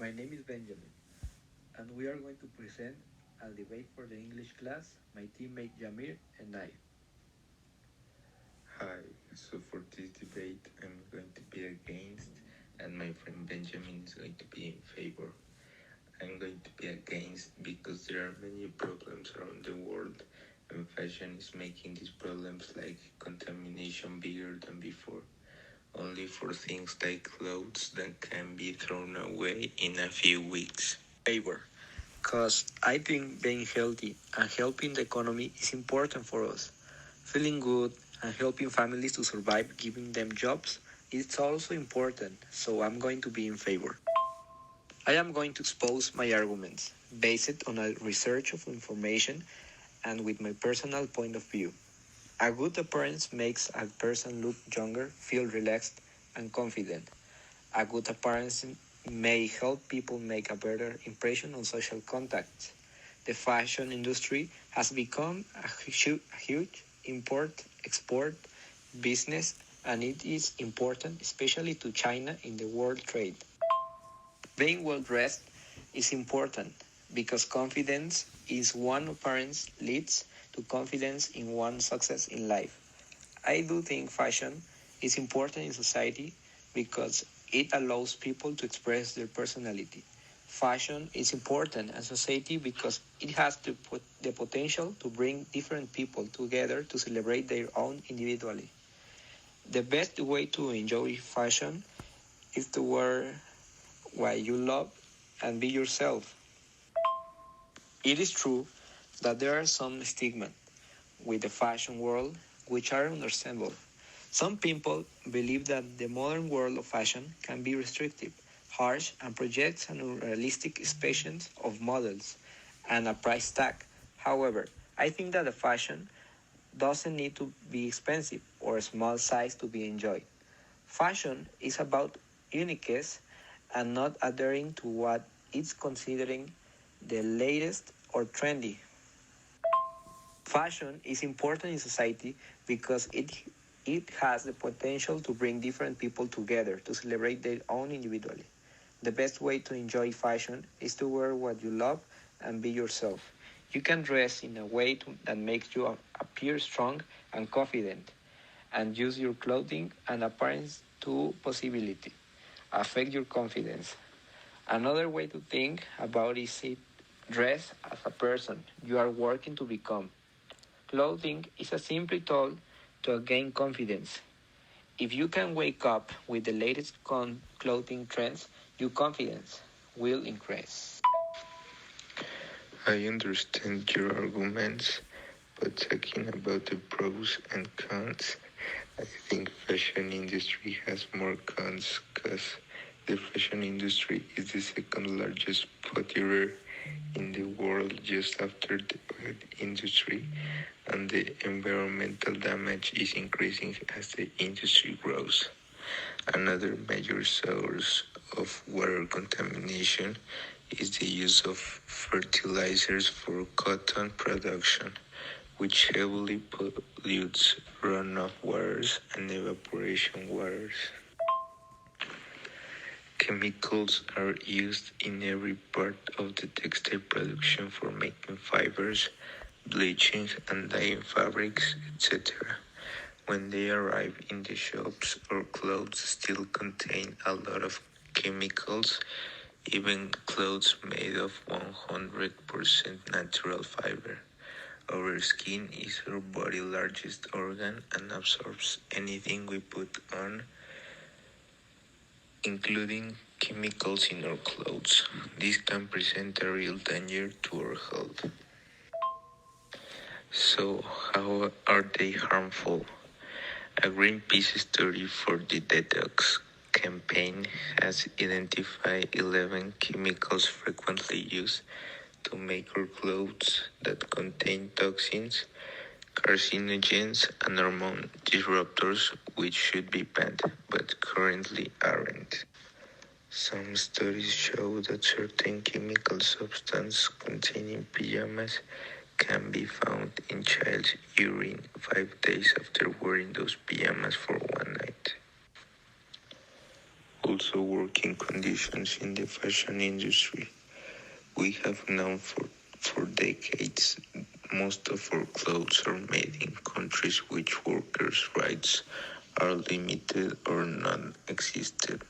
My name is Benjamin, and we are going to present a debate for the English class, my teammate Jamir and I. Hi, so for this debate, I'm going to be against, and my friend Benjamin is going to be in favor. I'm going to be against because there are many problems around the world, and fashion is making these problems like contamination bigger than before. Only for things like clothes that can be thrown away in a few weeks. Favor, because I think being healthy and helping the economy is important for us. Feeling good and helping families to survive, giving them jobs, is also important, so I'm going to be in favor. I am going to expose my arguments based on a research of information and with my personal point of view. A good appearance makes a person look younger, feel relaxed, and confident. A good appearance may help people make a better impression on social contacts. The fashion industry has become a huge import-export business, and it is important, especially to China in the world trade. Being well dressed is important because confidence is one appearance leads to confidence in one's success in life. I do think fashion is important in society because it allows people to express their personality. Fashion is important in society because it has the potential to bring different people together to celebrate their own individually. The best way to enjoy fashion is to wear what you love and be yourself. It is true that there are some stigma with the fashion world which are understandable. Some people believe that the modern world of fashion can be restrictive, harsh, and projects an unrealistic expectations of models and a price tag. However, I think that the fashion doesn't need to be expensive or a small size to be enjoyed. Fashion is about uniqueness and not adhering to what is considering the latest or trendy. Fashion is important in society because it has the potential to bring different people together to celebrate their own individually. The best way to enjoy fashion is to wear what you love and be yourself. You can dress in a way that makes you appear strong and confident, and use your clothing and appearance to possibility affect your confidence. Another way to think about it dress as a person you are working to become. Clothing is a simple tool to gain confidence. If you can wake up with the latest clothing trends, your confidence will increase. I understand your arguments, but talking about the pros and cons, I think fashion industry has more cons because the fashion industry is the second largest potterer in the world just after the oil industry, and the environmental damage is increasing as the industry grows. Another major source of water contamination is the use of fertilizers for cotton production, which heavily pollutes runoff waters and evaporation waters. Chemicals are used in every part of the textile production for making fibers, bleaching and dyeing fabrics, etc. When they arrive in the shops, our clothes still contain a lot of chemicals, even clothes made of 100% natural fiber. Our skin is our body's largest organ and absorbs anything we put on, including chemicals in our clothes. This can present a real danger to our health. So, how are they harmful? A Greenpeace study for the Detox campaign has identified 11 chemicals frequently used to make our clothes that contain toxins, carcinogens, and hormone disruptors, which should be banned, but currently aren't. Some studies show that certain chemical substances containing pajamas can be found in child's urine 5 days after wearing those pajamas for one night. also working conditions in the fashion industry. We have known for decades most of our clothes are made in countries which workers' rights are limited or non-existent.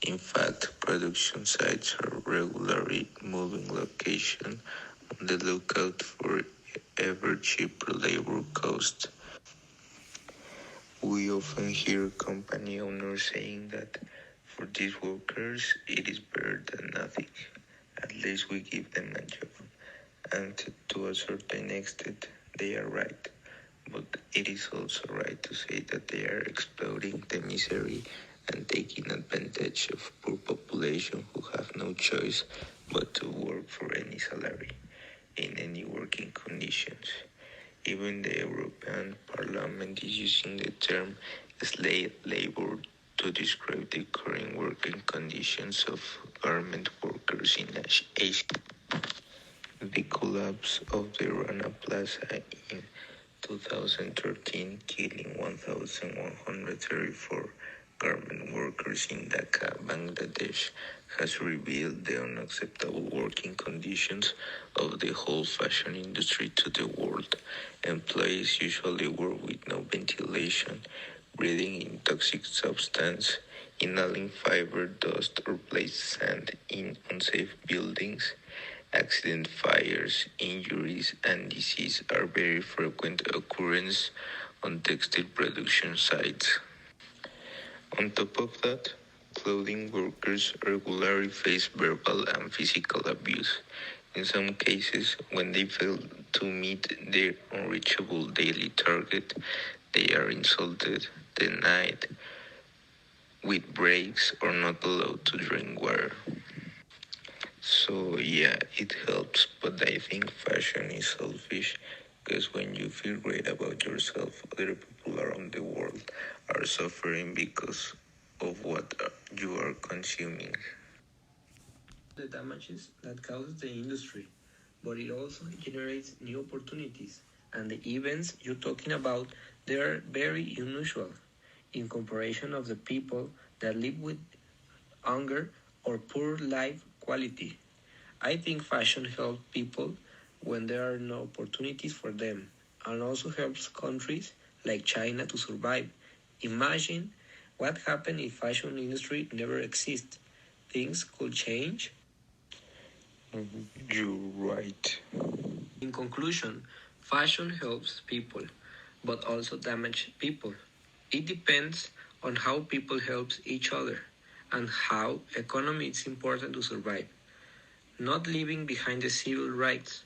In fact, production sites are regularly moving location on the lookout for ever cheaper labor costs. We often hear company owners saying that for these workers it is better than nothing. At least we give them a job. And to a certain extent, they are right. But it is also right to say that they are exploiting the misery and taking advantage of poor population who have no choice but to work for any salary in any working conditions. Even the European Parliament is using the term slave labor to describe the current working conditions of garment workers in Asia. The collapse of the Rana Plaza in 2013, killing 1,134 garment workers in Dhaka, Bangladesh, has revealed the unacceptable working conditions of the whole fashion industry to the world. Employees usually work with no ventilation, breathing in toxic substance, inhaling fiber dust or placed sand in unsafe buildings. Accident, fires, injuries, and disease are very frequent occurrence on textile production sites. On top of that, clothing workers regularly face verbal and physical abuse. In some cases, when they fail to meet their unreachable daily target, they are insulted, denied with breaks, or not allowed to drink water. So yeah, it helps, but I think fashion is selfish because when you feel great about yourself, other people around the world are suffering because of what you are consuming. The damages that causes the industry, but it also generates new opportunities. And the events you're talking about, they are very unusual in comparison of the people that live with hunger or poor life quality. I think fashion helps people when there are no opportunities for them and also helps countries like China to survive. Imagine what happened if fashion industry never exists. Things could change. You're right. In conclusion, fashion helps people but also damages people. It depends on how people help each other and how economy is important to survive. Not leaving behind the civil rights